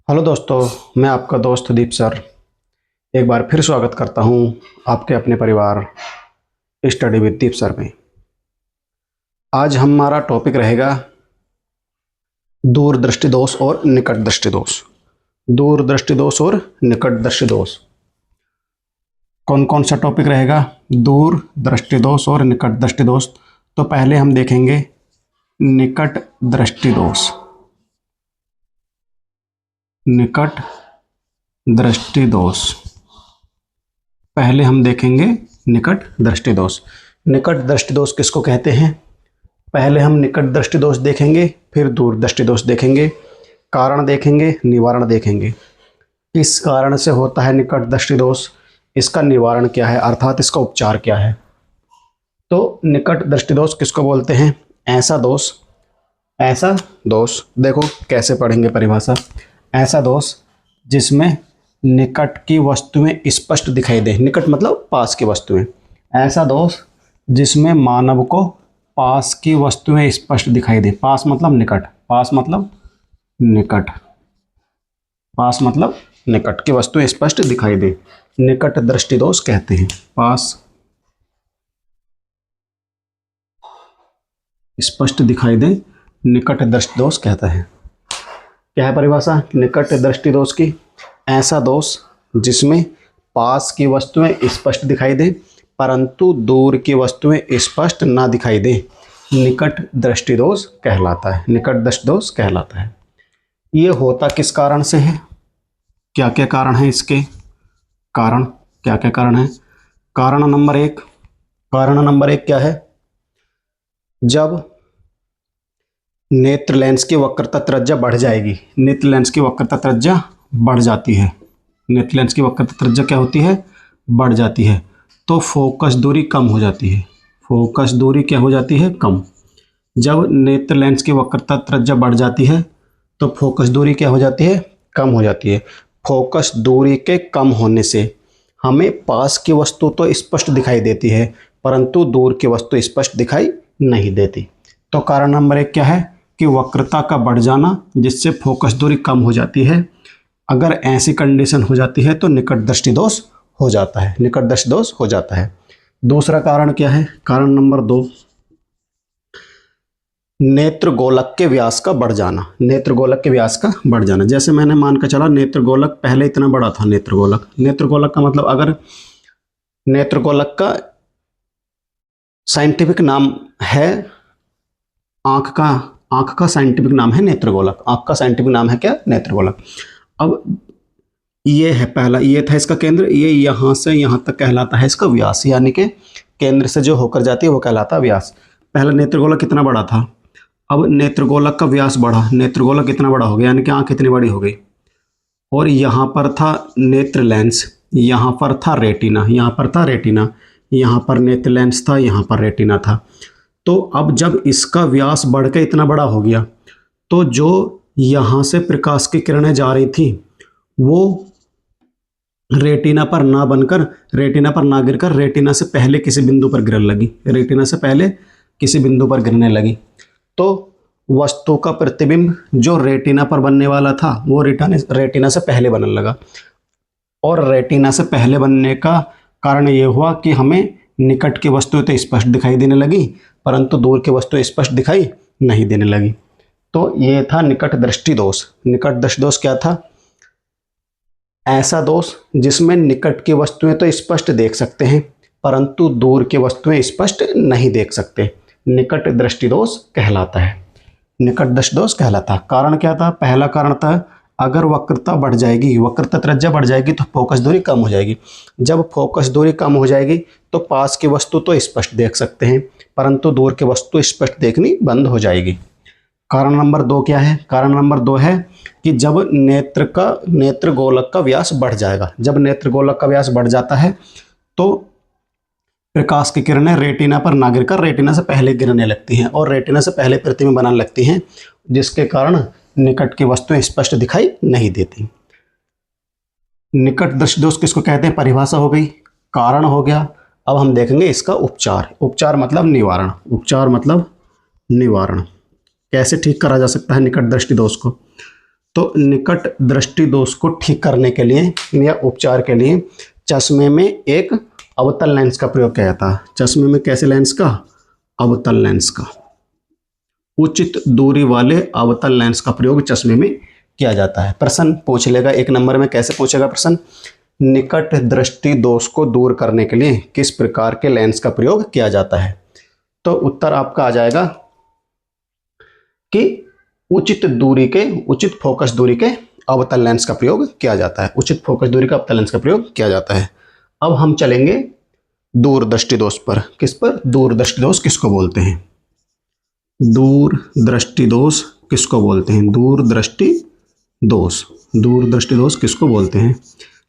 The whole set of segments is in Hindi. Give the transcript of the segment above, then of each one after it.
हेलो दोस्तों, मैं आपका दोस्त दीप सर एक बार फिर स्वागत करता हूं आपके अपने परिवार स्टडी विद दीप सर में। आज हमारा टॉपिक रहेगा दूरदृष्टि दोष और निकट दृष्टि दोष। दूरदृष्टि दोष और निकट दृष्टि दोष कौन कौन सा टॉपिक रहेगा? दूर दृष्टि दोष और निकट दृष्टि दोष। तो पहले हम देखेंगे निकट दृष्टि दोष। निकट दृष्टि दोष पहले हम देखेंगे निकट दृष्टि दोष। निकट दृष्टि दोष किसको कहते हैं? पहले हम निकट दृष्टि दोष देखेंगे, फिर दूर दृष्टि दोष देखेंगे, कारण देखेंगे, निवारण देखेंगे। इस कारण से होता है निकट दृष्टि दोष, इसका निवारण क्या है अर्थात इसका उपचार क्या है। तो निकट दृष्टि दोष किसको बोलते हैं? ऐसा दोष, ऐसा दोष देखो कैसे पढ़ेंगे परिभाषा। ऐसा दोष जिसमें निकट की वस्तुएं स्पष्ट दिखाई दे। निकट मतलब पास की वस्तुएं। ऐसा दोष जिसमें मानव को पास की वस्तुएं स्पष्ट दिखाई दे। पास मतलब निकट, पास मतलब निकट, पास मतलब निकट की वस्तुएं स्पष्ट दिखाई दे, निकट दृष्टि दोष कहते हैं। पास स्पष्ट दिखाई दे, निकट दृष्टि दोष कहता है। क्या है परिभाषा निकट दृष्टि दोष की? ऐसा दोष जिसमें पास की वस्तुएं स्पष्ट दिखाई दे परंतु दूर की वस्तुएं स्पष्ट ना दिखाई दे, निकट दृष्टि दोष कहलाता है। निकट दृष्टि दोष कहलाता है। ये होता किस कारण से है? क्या क्या कारण है इसके? कारण क्या क्या कारण है? कारण नंबर एक क्या है? जब नेत्र लेंस की वक्रता त्रिज्या बढ़ जाएगी। नेत्र लेंस की वक्रता त्रिज्या बढ़ जाती है। नेत्र लेंस की वक्रता त्रिज्या क्या होती है? बढ़ जाती है। तो फोकस दूरी कम हो जाती है। फोकस दूरी क्या हो जाती है? कम। जब नेत्र लेंस की वक्रता त्रिज्या बढ़ जाती है तो फोकस दूरी क्या हो जाती है? कम हो जाती है। फोकस दूरी के कम होने से हमें पास की वस्तु तो स्पष्ट दिखाई देती है परंतु दूर की वस्तु स्पष्ट दिखाई नहीं देती। तो कारण नंबर एक क्या है कि वक्रता का बढ़ जाना जिससे फोकस दूरी कम हो जाती है। अगर ऐसी कंडीशन हो जाती है तो निकट दृष्टि दोष हो जाता है। निकट दृष्टि दोष हो जाता है। दूसरा कारण क्या है? कारण नंबर 2, नेत्र गोलक के व्यास का बढ़ जाना। नेत्र गोलक के व्यास का बढ़ जाना, जैसे मैंने मान कर चला नेत्र गोलक पहले इतना बड़ा था। नेत्र गोलक, नेत्र गोलक का मतलब अगर नेत्र गोलक का साइंटिफिक नाम है आंख का साइंटिफिक नाम है नेत्रगोलक। आंख का साइंटिफिक नाम है क्या? नेत्रगोलक। अब ये है पहला, ये था इसका केंद्र, ये यहां से यहां तक कहलाता है इसका व्यास, यानी कि केंद्र से जो होकर जाती है वो कहलाता है व्यास। पहला नेत्रगोलक कितना बड़ा था, अब नेत्रगोलक का व्यास बढ़ा, नेत्रगोलक कितना बड़ा हो गया यानी कि आंख कितनी बड़ी हो गई। और यहाँ पर था नेत्र लेंस, यहाँ पर था रेटिना, यहाँ पर था रेटिना, यहाँ पर नेत्र लेंस था, यहाँ पर रेटिना था। तो अब जब इसका व्यास बढ़ के इतना बड़ा हो गया तो जो यहाँ से प्रकाश की किरणें जा रही थी वो रेटिना पर ना बनकर, रेटिना पर ना गिरकर रेटिना से पहले किसी बिंदु पर गिरने लगी। रेटिना से पहले किसी बिंदु पर गिरने लगी। तो वस्तु का प्रतिबिंब जो रेटिना पर बनने वाला था वो रेटिना से पहले बनने लगा। और रेटिना से पहले बनने का कारण ये हुआ कि हमें निकट की वस्तु तो स्पष्ट दिखाई देने लगी परंतु दूर की वस्तु स्पष्ट दिखाई नहीं देने लगी। तो ये था निकट दृष्टि दोष। निकट दृष्टि दोष क्या था? ऐसा दोष जिसमें निकट की वस्तुएं तो स्पष्ट देख सकते हैं परंतु दूर की वस्तुएं स्पष्ट नहीं देख सकते, निकट दृष्टि दोष कहलाता है। निकट दृष्टि दोष कहलाता। कारण क्या था? पहला कारण था अगर वक्रता बढ़ जाएगी, वक्रता त्रिज्या बढ़ जाएगी तो फोकस दूरी कम हो जाएगी। जब फोकस दूरी कम हो जाएगी तो पास की वस्तु तो स्पष्ट देख सकते हैं परंतु दूर की वस्तु स्पष्ट देखनी बंद हो जाएगी। कारण नंबर 2 क्या है? कारण नंबर 2 है कि जब नेत्र गोलक का व्यास बढ़ जाएगा, जब नेत्र गोलक का व्यास बढ़ जाता है तो प्रकाश की किरणें रेटिना पर ना गिरकर रेटिना से पहले गिरने लगती हैं और रेटिना से पहले प्रतिबिंब बनाने लगती हैं जिसके कारण निकट की वस्तुएं स्पष्ट दिखाई नहीं देती। निकट दृष्टि दोष किसको कहते हैं? परिभाषा हो गई, कारण हो गया। अब हम देखेंगे इसका उपचार। उपचार मतलब निवारण। उपचार मतलब निवारण। कैसे ठीक करा जा सकता है निकट दृष्टि दोष को? तो निकट दृष्टि दोष को ठीक करने के लिए या उपचार के लिए चश्मे में एक अवतल लेंस का प्रयोग किया जाता है। चश्मे में कैसे लेंस का? अवतल लेंस का। उचित दूरी वाले अवतल लेंस का प्रयोग चश्मे में किया जाता है। प्रश्न पूछ लेगा 1 नंबर में, कैसे पूछेगा प्रश्न? निकट दृष्टि दोष को दूर करने के लिए किस प्रकार के लेंस का प्रयोग किया जाता है? तो उत्तर आपका आ जाएगा कि उचित फोकस दूरी के अवतल लेंस का प्रयोग किया जाता है। उचित फोकस दूरी का अवतल लेंस का प्रयोग किया जाता है। अब हम चलेंगे दूरदृष्टि दोष पर। किस पर? दूरदृष्टि दोष किसको बोलते हैं? दूरदृष्टि दोष किसको बोलते हैं? दूरदृष्टि दोष किसको बोलते हैं?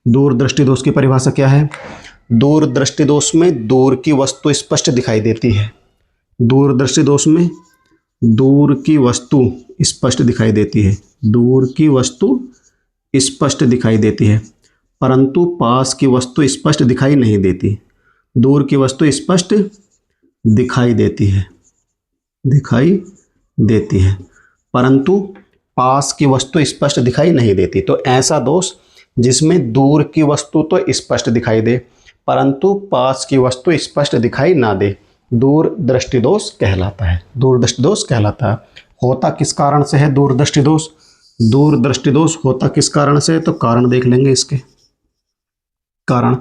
दूरदृष्टि दोष की परिभाषा क्या है? दूरदृष्टि दोष में दूर की वस्तु स्पष्ट दिखाई देती है। दूरदृष्टि दोष में दूर की वस्तु स्पष्ट दिखाई देती है। दूर की वस्तु स्पष्ट दिखाई देती है, परंतु पास की वस्तु स्पष्ट दिखाई नहीं देती। दूर की वस्तु स्पष्ट दिखाई देती है, परंतु पास की वस्तु स्पष्ट दिखाई नहीं देती। तो ऐसा दोष जिसमें दूर की वस्तु तो स्पष्ट दिखाई दे, परंतु पास की वस्तु स्पष्ट दिखाई ना दे, दूरदृष्टि दोष कहलाता है। दूरदृष्टि दोष कहलाता है। होता किस कारण से है दूरदृष्टि दोष? दूरदृष्टि दोष होता किस कारण से है? तो कारण देख लेंगे इसके। कारण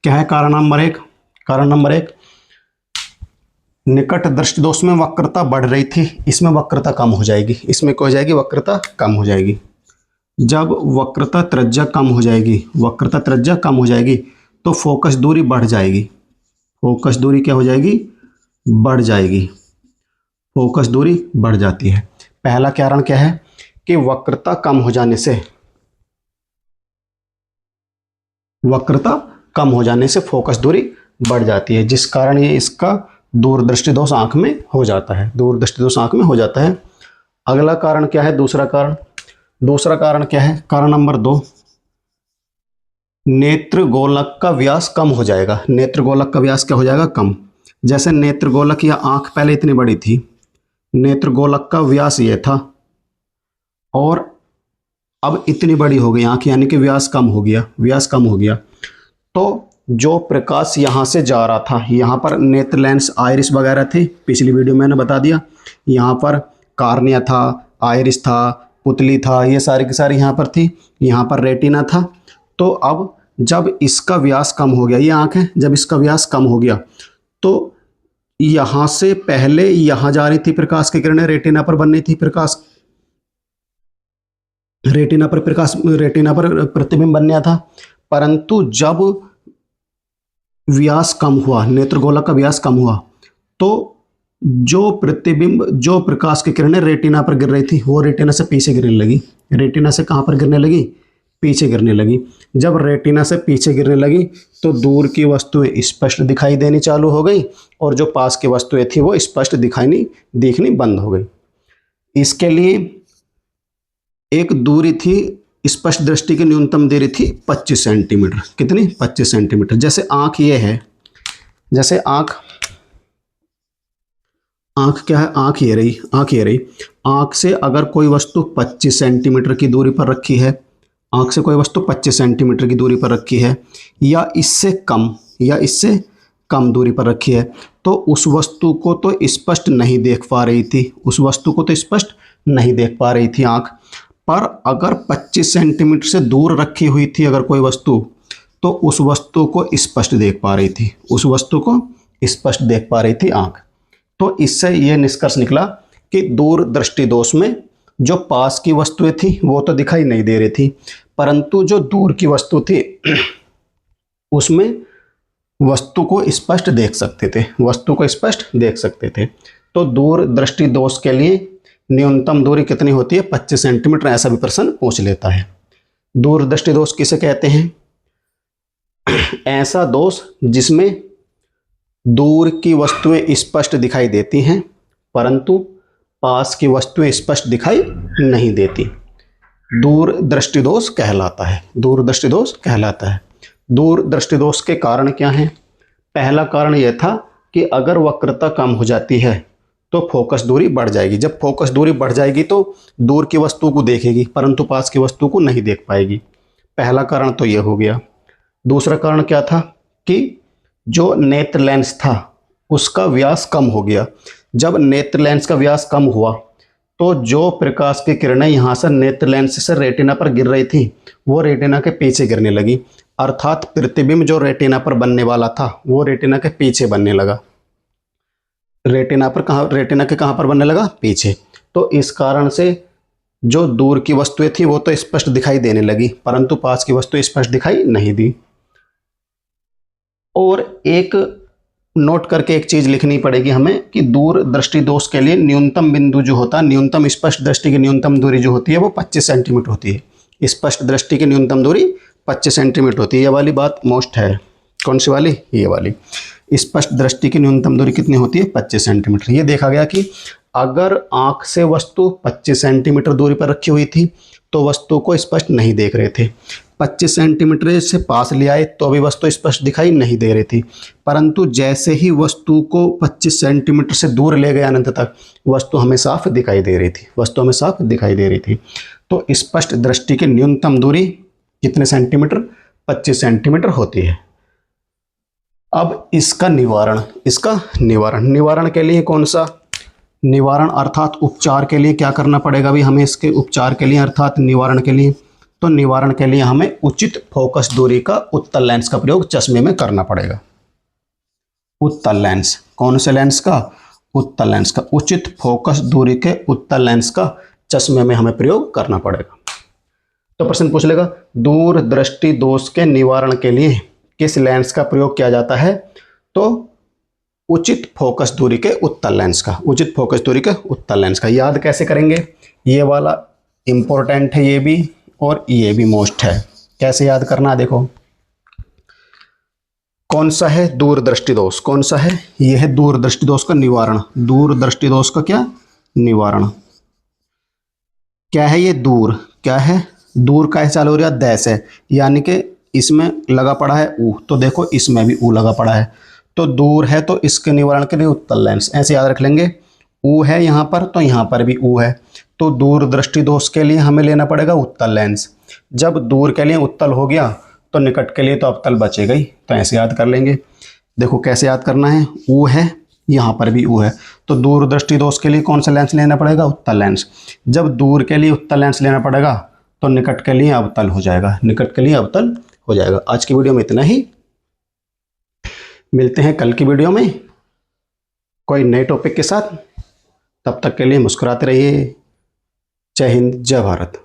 क्या है? कारण नंबर एक, निकट दृष्टि दोष में वक्रता बढ़ रही थी, इसमें वक्रता कम हो जाएगी। इसमें क्या हो जाएगी? वक्रता कम हो जाएगी। जब वक्रता त्रिज्या कम हो जाएगी तो फोकस दूरी बढ़ जाएगी। फोकस दूरी क्या हो जाएगी? बढ़ जाएगी। फोकस दूरी बढ़ जाती है। पहला कारण क्या है कि वक्रता कम हो जाने से फोकस दूरी बढ़ जाती है, जिस कारण ये इसका दूरदृष्टि दोष आंख में हो जाता है। अगला कारण क्या है? दूसरा कारण क्या है? कारण नंबर 2, नेत्र गोलक का व्यास कम हो जाएगा। नेत्र गोलक का व्यास क्या हो जाएगा? कम। जैसे नेत्र गोलक या आंख पहले इतनी बड़ी थी, नेत्र गोलक का व्यास ये था और अब इतनी बड़ी हो गई आंख, यानी कि व्यास कम हो गया। तो जो प्रकाश यहाँ से जा रहा था, यहाँ पर नेत्र लेंस आइरिस वगैरह थी, पिछली वीडियो मैंने बता दिया। यहाँ पर कार्निया था, आइरिस था, पुतली था, ये सारी की सारी यहाँ पर थी। यहाँ पर रेटिना था। तो अब जब इसका व्यास कम हो गया, ये आँख है, जब इसका व्यास कम हो गया तो यहाँ से पहले यहाँ जा रही थी प्रकाश की किरणें, रेटिना पर बननी थी प्रकाश, रेटिना पर प्रतिबिंब बनना था। परंतु जब व्यास कम हुआ, नेत्रगोलक का व्यास कम हुआ, तो जो प्रकाश की किरणें रेटिना पर गिर रही थी वो रेटिना से पीछे गिरने लगी। रेटिना से कहाँ पर गिरने लगी? पीछे गिरने लगी। जब रेटिना से पीछे गिरने लगी तो दूर की वस्तुएं स्पष्ट दिखाई देनी चालू हो गई और जो पास की वस्तुएं थी वो स्पष्ट दिखनी बंद हो गई। इसके लिए एक दूरी थी, स्पष्ट दृष्टि की न्यूनतम दूरी थी 25 सेंटीमीटर। कितनी? 25 सेंटीमीटर। जैसे आँख ये है, जैसे आँख क्या है? आँख ये रही। आँख से अगर कोई वस्तु 25 सेंटीमीटर की दूरी पर रखी है, आँख से कोई वस्तु 25 सेंटीमीटर की दूरी पर रखी है या इससे कम दूरी पर रखी है, तो उस वस्तु को तो स्पष्ट नहीं देख पा रही थी आँख। पर अगर 25 सेंटीमीटर से दूर रखी हुई थी अगर कोई वस्तु, तो उस वस्तु को स्पष्ट देख पा रही थी आँख। तो इससे यह निष्कर्ष निकला कि दूरदृष्टि दोष में जो पास की वस्तुएं थी वो तो दिखाई नहीं दे रही थी, परंतु जो दूर की वस्तु थी उसमें वस्तु को स्पष्ट देख सकते थे। तो दूरदृष्टि दोष के लिए न्यूनतम दूरी कितनी होती है? 25 सेंटीमीटर। ऐसा भी प्रश्न पूछ लेता है। दूरदृष्टि दोष किसे कहते हैं? ऐसा दोष जिसमें दूर की वस्तुएं स्पष्ट दिखाई देती हैं परंतु पास की वस्तुएं स्पष्ट दिखाई नहीं देती, दूरदृष्टि दोष कहलाता है। दूरदृष्टि दोष के कारण क्या हैं? पहला कारण यह था कि अगर वक्रता कम हो जाती है तो फोकस दूरी बढ़ जाएगी। जब फोकस दूरी बढ़ जाएगी तो दूर की वस्तु को देखेगी परंतु पास की वस्तु को नहीं देख पाएगी। पहला कारण तो ये हो गया। दूसरा कारण क्या था कि जो नेत्र लेंस था उसका व्यास कम हो गया। जब नेत्र लेंस का व्यास कम हुआ तो जो प्रकाश की किरणें यहाँ से नेत्र लेंस से रेटिना पर गिर रही थी वो रेटिना के पीछे गिरने लगी, अर्थात प्रतिबिंब जो रेटिना पर बनने वाला था वो रेटिना के पीछे बनने लगा। रेटिना के कहाँ पर बनने लगा? पीछे। तो इस कारण से जो दूर की वस्तुएं थी वो तो स्पष्ट दिखाई देने लगी परंतु पास की वस्तु स्पष्ट दिखाई नहीं दी। और एक नोट करके एक चीज लिखनी पड़ेगी हमें कि दूर दृष्टि दोष के लिए न्यूनतम बिंदु जो होता है, न्यूनतम स्पष्ट दृष्टि की न्यूनतम दूरी जो होती है वो 25 सेंटीमीटर होती है। स्पष्ट दृष्टि की न्यूनतम दूरी 25 सेंटीमीटर होती है। ये वाली बात मोस्ट है। कौन सी वाली? ये वाली। स्पष्ट दृष्टि की न्यूनतम दूरी कितनी होती है? 25 सेंटीमीटर। ये देखा गया कि अगर आंख से वस्तु 25 सेंटीमीटर दूरी पर रखी हुई थी तो वस्तु को स्पष्ट नहीं देख रहे थे। 25 सेंटीमीटर से पास ले आए तो अभी वस्तु स्पष्ट दिखाई नहीं दे रही थी, परंतु जैसे ही वस्तु को 25 सेंटीमीटर से दूर ले गए अनंत तक वस्तु हमें साफ दिखाई दे रही थी। वस्तु हमें साफ दिखाई दे रही थी। तो स्पष्ट दृष्टि की न्यूनतम दूरी कितने सेंटीमीटर? 25 सेंटीमीटर होती है। अब इसका निवारण के लिए कौन सा निवारण अर्थात उपचार के लिए क्या करना पड़ेगा भी हमें? इसके उपचार के लिए अर्थात निवारण के लिए, तो निवारण के लिए हमें उचित फोकस दूरी का उत्तल लेंस का प्रयोग चश्मे में करना पड़ेगा। उत्तल लेंस, कौन से लेंस का? उत्तल लेंस का। उचित फोकस दूरी के उत्तल लेंस का चश्मे में हमें प्रयोग करना पड़ेगा। तो प्रश्न पूछ लेगा दूर दृष्टि दोष के निवारण के लिए किस लेंस का प्रयोग किया जाता है? तो उचित फोकस दूरी के उत्तल लेंस का। उचित फोकस दूरी के उत्तल लेंस का। याद कैसे करेंगे? ये वाला इंपॉर्टेंट है, ये भी, और ये भी मोस्ट है। कैसे याद करना? देखो कौन सा है? दूरदृष्टि दोष। कौन सा है? ये है दूरदृष्टि दोष का निवारण। दूरदृष्टि दोष का क्या? निवारण। क्या है ये? दूर। क्या है? दूर का चालू हो रहा दैश है, यानी कि इसमें लगा पड़ा है ऊ, तो देखो इसमें भी ऊ लगा पड़ा है। तो दूर है तो इसके निवारण के लिए उत्तल लेंस, ऐसे याद रख लेंगे। ऊ है यहाँ पर तो यहाँ पर भी ऊ है, तो दूर दृष्टि दोष के लिए हमें लेना पड़ेगा उत्तल लेंस। जब दूर के लिए उत्तल हो गया तो निकट के लिए तो अवतल बचेगा ही, तो ऐसे याद कर लेंगे। देखो कैसे याद करना है? ऊ है, यहाँ पर भी ऊ है, तो दूर दृष्टि दोष के लिए कौन सा लेंस लेना पड़ेगा? उत्तल लेंस। जब दूर के लिए उत्तल लेंस लेना पड़ेगा तो निकट के लिए अवतल हो जाएगा। निकट के लिए अवतल हो जाएगा। आज की वीडियो में इतना ही। मिलते हैं कल की वीडियो में कोई नए टॉपिक के साथ। तब तक के लिए मुस्कुराते रहिए। जय हिंद, जय भारत।